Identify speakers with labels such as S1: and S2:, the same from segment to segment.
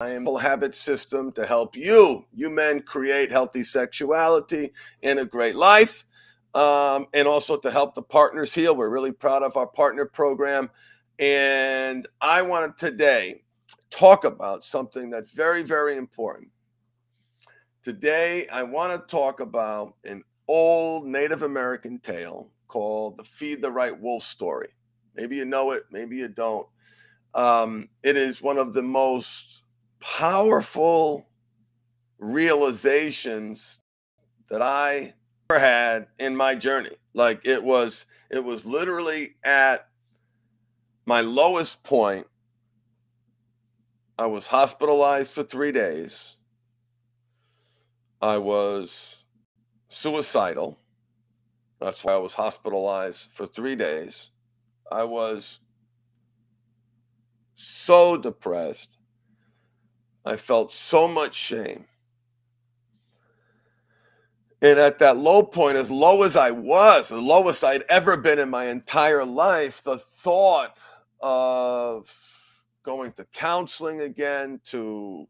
S1: I am a habit system to help you men create healthy sexuality and a great life, and also to help the partners heal. We're really proud of our partner program. And I want to today talk about something that's very, very important. Today, I want to talk about an old Native American tale called the Feed the Right Wolf story. Maybe you know it, maybe you don't. It is one of the most powerful realizations that I ever had in my journey. Like it was literally at my lowest point. I was hospitalized for 3 days. I was suicidal. That's why I was hospitalized for 3 days. I was so depressed. I felt so much shame. And at that low point, as low as I was, the lowest I'd ever been in my entire life, the thought of going to counseling again to,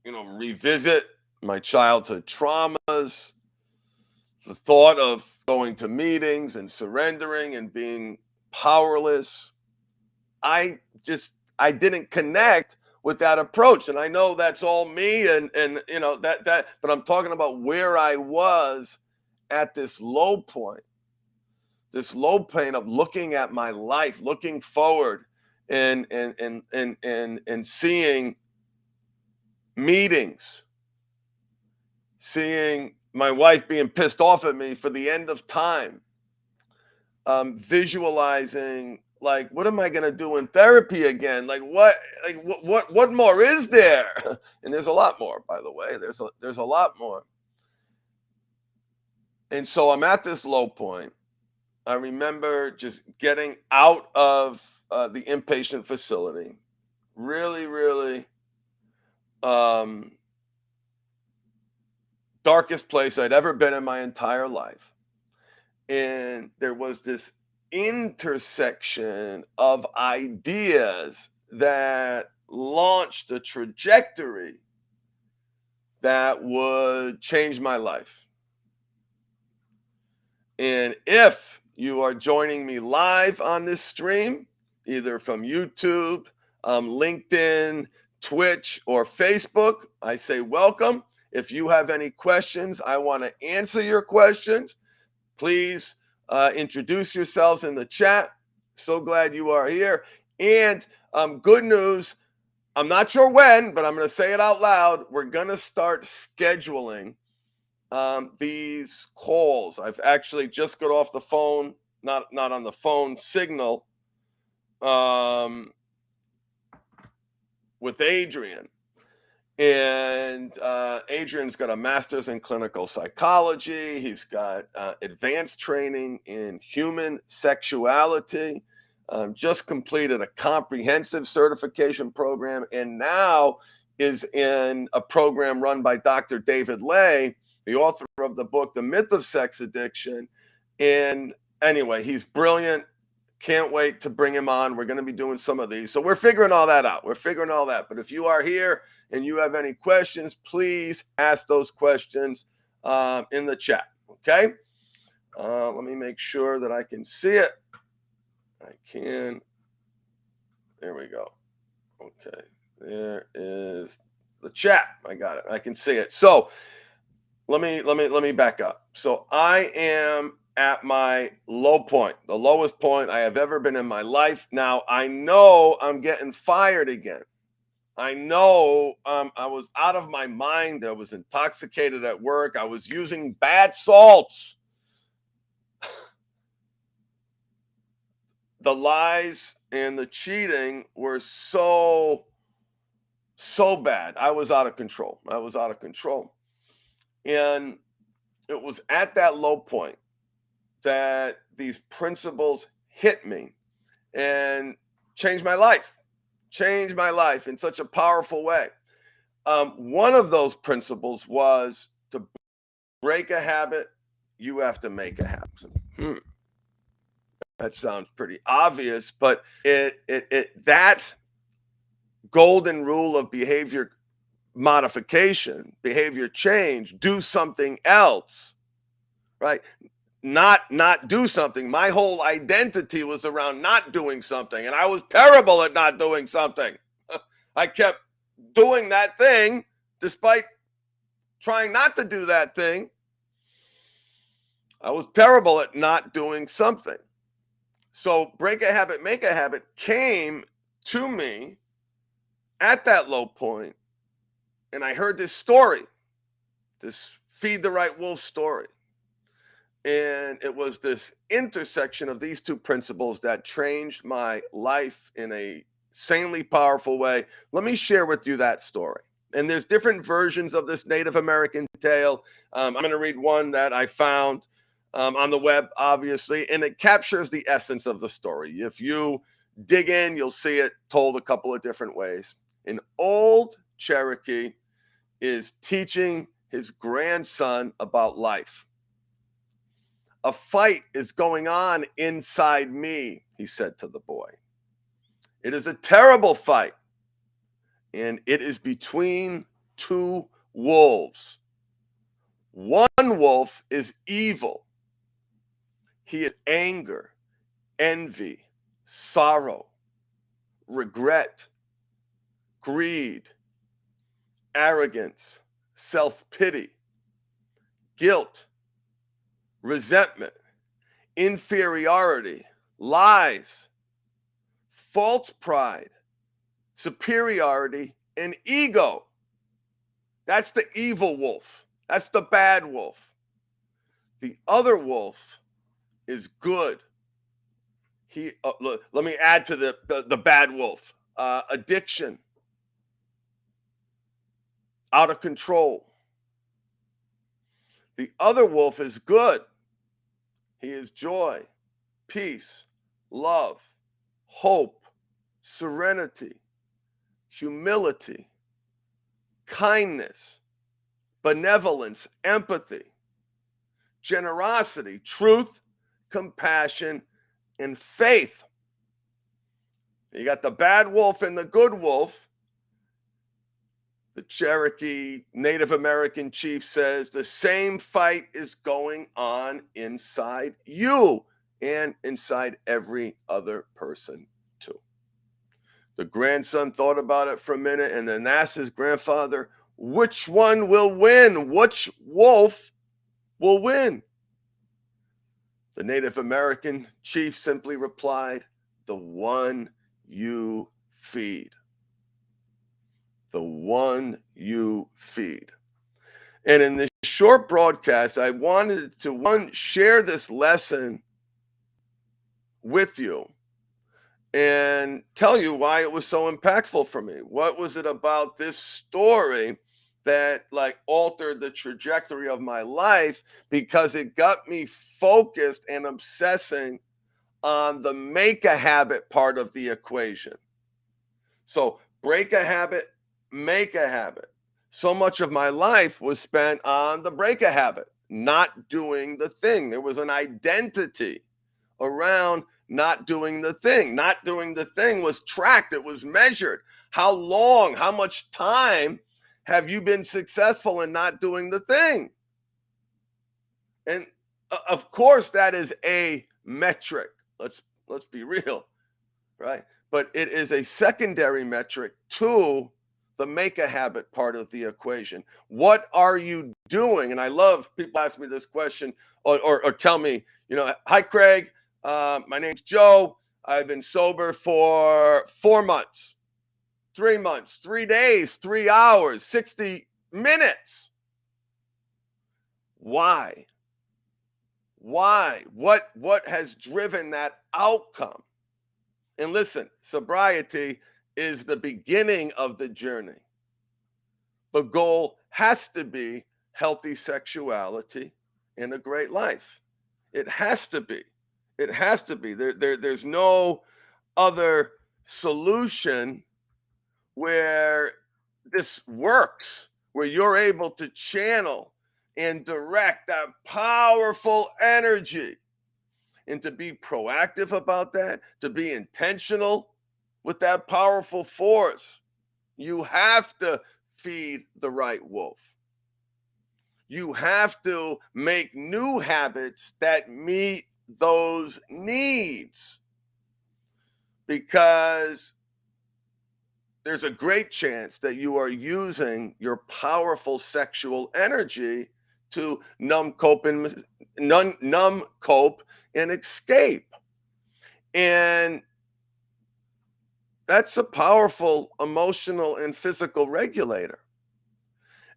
S1: revisit my childhood traumas, the thought of going to meetings and surrendering and being powerless, I didn't connect with that approach. And I know that's all me and that but I'm talking about where I was at this low point, this low point of looking at my life, looking forward and seeing meetings, seeing my wife being pissed off at me for the end of time, visualizing like what am I going to do in therapy again, what more is there? And there's a lot more, by the way. There's a lot more. And so I'm at this low point. I remember just getting out of the inpatient facility, really, really um, darkest place I'd ever been in my entire life. And there was this intersection of ideas that launched a trajectory that would change my life. And if you are joining me live on this stream, either from YouTube, LinkedIn, Twitch, or Facebook, I say welcome. If you have any questions, I want to answer your questions. Please introduce yourselves in the chat. So glad you are here. And good news, I'm not sure when, but I'm going to say it out loud. We're going to start scheduling these calls. I've actually just got off the phone, not on the phone signal, with Adrian. And Adrian's got a master's in clinical psychology. He's got advanced training in human sexuality, just completed a comprehensive certification program, and now is in a program run by Dr. David Ley, the author of the book, The Myth of Sex Addiction. And anyway, he's brilliant. Can't wait to bring him on. We're going to be doing some of these. So we're figuring all that out. We're figuring all that. But if you are here and you have any questions, please ask those questions in the chat. Okay. Let me make sure that I can see it. I can. There we go. Okay. There is the chat. I got it. I can see it. So let me back up. So I am at my low point, the lowest point I have ever been in my life. Now I know I'm getting fired again. I know I was out of my mind. I was intoxicated at work. I was using bad salts. The lies and the cheating were so bad. I was out of control. I was out of control. And it was at that low point that these principles hit me and changed my life in such a powerful way. One of those principles was to break a habit, you have to make a habit. That sounds pretty obvious, but that golden rule of behavior modification, behavior change, do something else, right? Not do something. My whole identity was around not doing something, and I was terrible at not doing something. I kept doing that thing despite trying not to do that thing. I was terrible at not doing something. So break a habit, make a habit came to me at that low point, and I heard this story, this Feed the Right Wolf story. And it was this intersection of these two principles that changed my life in a sanely powerful way. Let me share with you that story. And there's different versions of this Native American tale. I'm going to read one that I found on the web, obviously, and it captures the essence of the story. If you dig in, you'll see it told a couple of different ways. An old Cherokee is teaching his grandson about life. A fight is going on inside me, he said to the boy. It is a terrible fight, and it is between two wolves. One wolf is evil. He is anger, envy, sorrow, regret, greed, arrogance, self-pity, guilt, resentment, inferiority, lies, false pride, superiority, and ego. That's the evil wolf. That's the bad wolf. The other wolf is good. Let me add to the bad wolf. Addiction, out of control. The other wolf is good. He is joy, peace, love, hope, serenity, humility, kindness, benevolence, empathy, generosity, truth, compassion, and faith. You got the bad wolf and the good wolf. The Cherokee Native American chief says the same fight is going on inside you and inside every other person too. The grandson thought about it for a minute and then asked his grandfather, which one will win? Which wolf will win? The Native American chief simply replied, the one you feed. The one you feed. And in this short broadcast, I wanted to share this lesson with you and tell you why it was so impactful for me. What was it about this story that like altered the trajectory of my life, because it got me focused and obsessing on the make a habit part of the equation. So break a habit, make a habit. So much of my life was spent on the break a habit, not doing the thing. There was an identity around not doing the thing. Not doing the thing was tracked, it was measured. How long, how much time have you been successful in not doing the thing? And of course, that is a metric. Let's be real, right? But it is a secondary metric to the make a habit part of the equation. What are you doing? And I love people ask me this question or tell me, hi, Craig, my name's Joe. I've been sober for 4 months, 3 months, 3 days, 3 hours, 60 minutes. Why? Why? What has driven that outcome? And listen, sobriety is the beginning of the journey. The goal has to be healthy sexuality and a great life. It has to be. It has to be. There's no other solution where this works, where you're able to channel and direct that powerful energy, and to be proactive about that, to be intentional with that powerful force. You have to feed the right wolf. You have to make new habits that meet those needs, because there's a great chance that you are using your powerful sexual energy to cope, numb, cope, and escape. And that's a powerful emotional and physical regulator.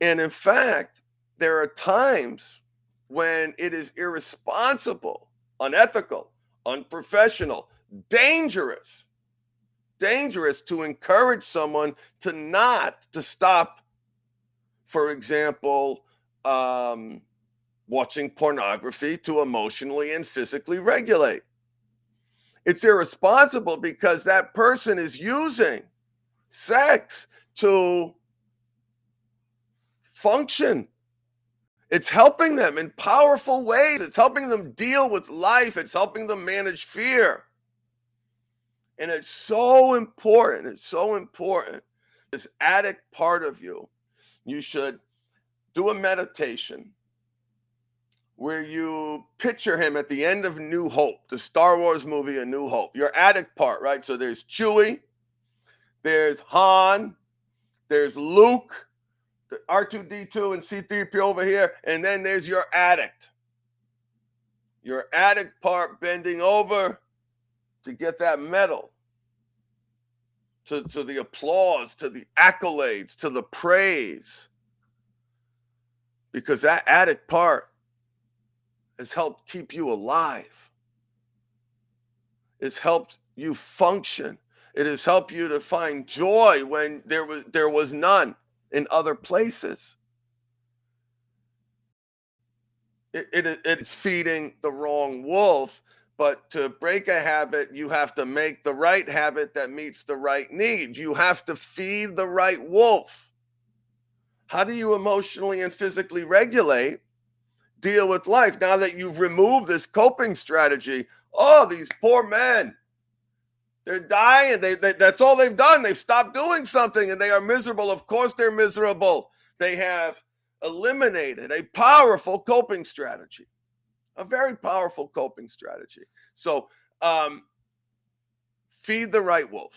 S1: And in fact, there are times when it is irresponsible, unethical, unprofessional, dangerous, dangerous to encourage someone to stop, for example, watching pornography to emotionally and physically regulate. It's irresponsible because that person is using sex to function. It's helping them in powerful ways. It's helping them deal with life. It's helping them manage fear. And it's so important. It's so important. This addict part of you, you should do a meditation where you picture him at the end of New Hope, the Star Wars movie, A New Hope. Your addict part, right? So there's Chewie, there's Han, there's Luke, the R2D2 and C3PO over here, and then there's your addict. Your addict part bending over to get that medal, to the applause, to the accolades, to the praise. Because that addict part has helped keep you alive. It's helped you function. It has helped you to find joy when there was none in other places. It's feeding the wrong wolf, but to break a habit, you have to make the right habit that meets the right need. You have to feed the right wolf. How do you emotionally and physically regulate, deal with life now that you've removed this coping strategy? Oh, these poor men, they're dying. That's all they've done. They've stopped doing something and they are miserable. Of course they're miserable. They have eliminated a powerful coping strategy, a very powerful coping strategy. So feed the right wolf.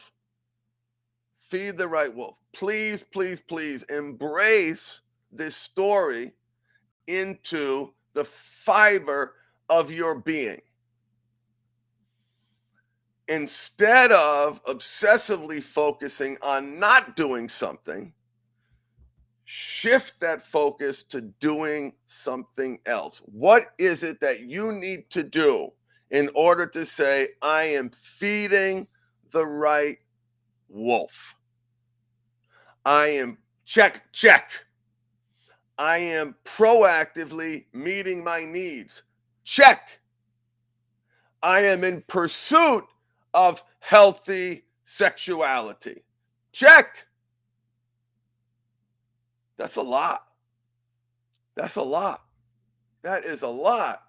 S1: Feed the right wolf. Please, please, please embrace this story into the fiber of your being. Instead of obsessively focusing on not doing something, shift that focus to doing something else. What is it that you need to do in order to say, I am feeding the right wolf? I am check. I am proactively meeting my needs. Check. I am in pursuit of healthy sexuality. Check. That's a lot. That's a lot. That is a lot.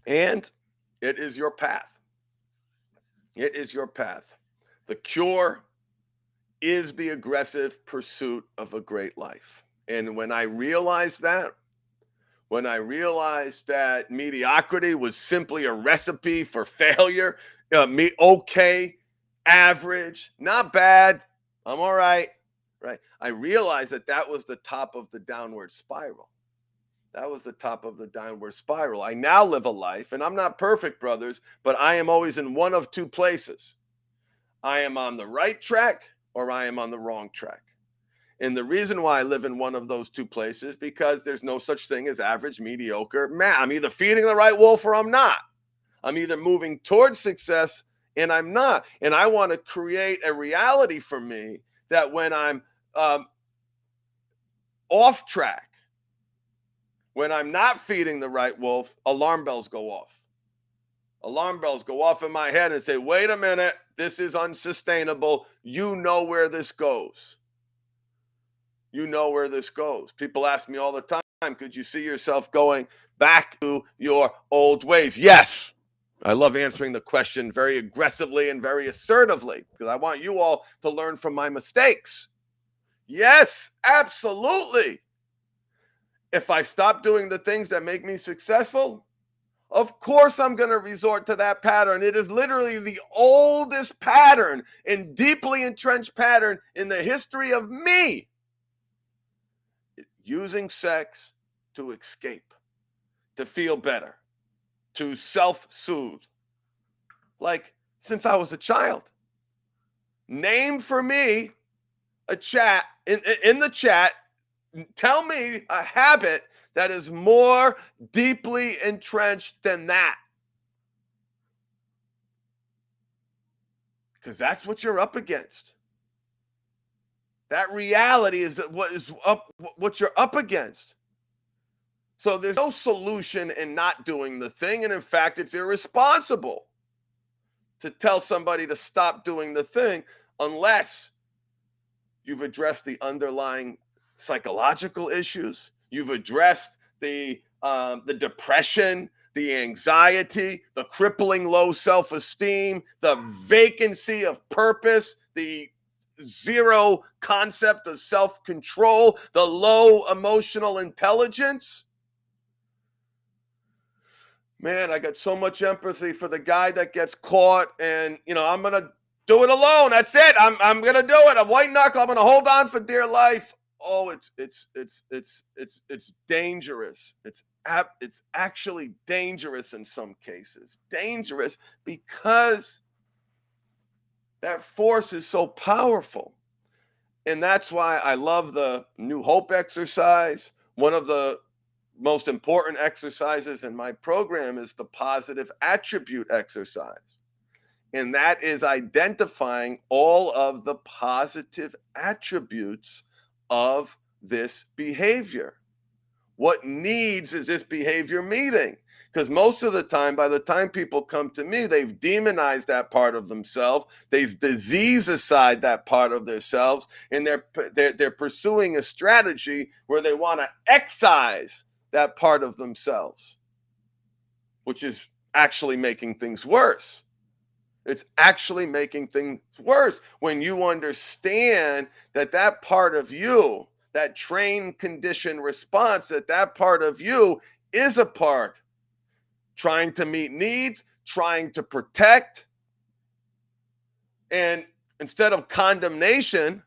S1: And it is your path. It is your path. The cure is the aggressive pursuit of a great life. And when I realized that mediocrity was simply a recipe for failure, okay, average, not bad, I'm all right, right? I realized that was the top of the downward spiral. That was the top of the downward spiral. I now live a life, and I'm not perfect, brothers, but I am always in one of two places. I am on the right track or I am on the wrong track. And the reason why I live in one of those two places, because there's no such thing as average, mediocre. Man, I'm either feeding the right wolf or I'm not. I'm either moving towards success and I'm not. And I want to create a reality for me that when I'm off track, when I'm not feeding the right wolf, alarm bells go off. Alarm bells go off in my head and say, wait a minute, this is unsustainable. You know where this goes. You know where this goes. People ask me all the time, could you see yourself going back to your old ways? Yes. I love answering the question very aggressively and very assertively because I want you all to learn from my mistakes. Yes, absolutely. If I stop doing the things that make me successful, of course I'm going to resort to that pattern. It is literally the oldest pattern and deeply entrenched pattern in the history of me. Using sex to escape, to feel better, to self-soothe. Like since I was a child. Name for me a chat in the chat. Tell me a habit that is more deeply entrenched than that. Because that's what you're up against. That reality is what you're up against. So there's no solution in not doing the thing. And in fact, it's irresponsible to tell somebody to stop doing the thing unless you've addressed the underlying psychological issues. You've addressed the depression, the anxiety, the crippling low self-esteem, the vacancy of purpose, the zero concept of self-control, the low emotional intelligence. Man, I got so much empathy for the guy that gets caught and, I'm going to do it alone. That's it. I'm going to do it. A white knuckle. I'm going to hold on for dear life. Oh, it's dangerous. It's actually dangerous in some cases. Dangerous because that force is so powerful. And that's why I love the New Hope exercise. One of the most important exercises in my program is the positive attribute exercise. And that is identifying all of the positive attributes of this behavior. What needs is this behavior meeting? Because most of the time, by the time people come to me, they've demonized that part of themselves. They've disease aside that part of themselves, and they're pursuing a strategy where they want to excise that part of themselves, which is actually making things worse. It's actually making things worse when you understand that that part of you, that trained conditioned response, that part of you is a part trying to meet needs, trying to protect. And instead of condemnation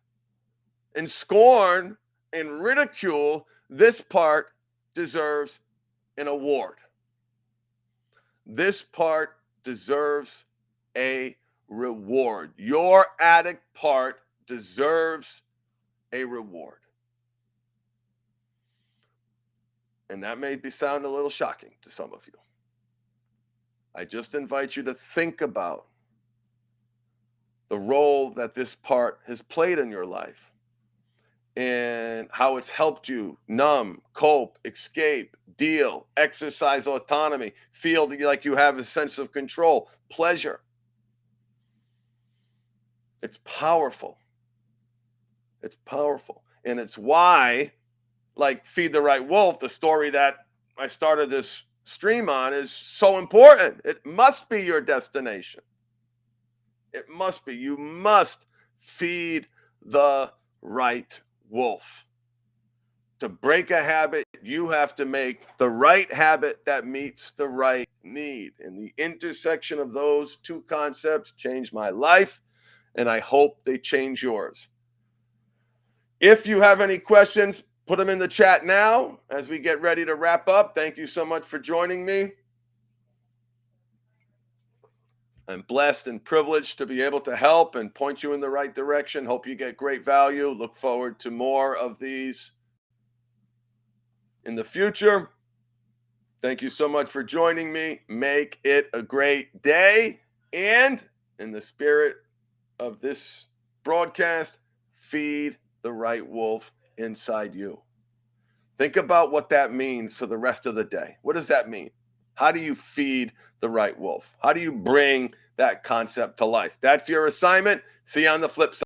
S1: and scorn and ridicule, this part deserves an award. This part deserves a reward. Your addict part deserves a reward. And that may sound a little shocking to some of you. I just invite you to think about the role that this part has played in your life and how it's helped you numb, cope, escape, deal, exercise autonomy, feel like you have a sense of control, pleasure. It's powerful. It's powerful. And it's why, like Feed the Right Wolf, the story that I started this stream on, is so important. It must be your destination. It must be. You must feed the right wolf. To break a habit, you have to make the right habit that meets the right need. And the intersection of those two concepts changed my life, and I hope they change yours. If you have any questions, put them in the chat now as we get ready to wrap up. Thank you so much for joining me. I'm blessed and privileged to be able to help and point you in the right direction. Hope you get great value. Look forward to more of these in the future. Thank you so much for joining me. Make it a great day. And in the spirit of this broadcast, feed the right wolf inside you. Think about what that means for the rest of the day. What does that mean? How do you feed the right wolf? How do you bring that concept to life? That's your assignment. See you on the flip side.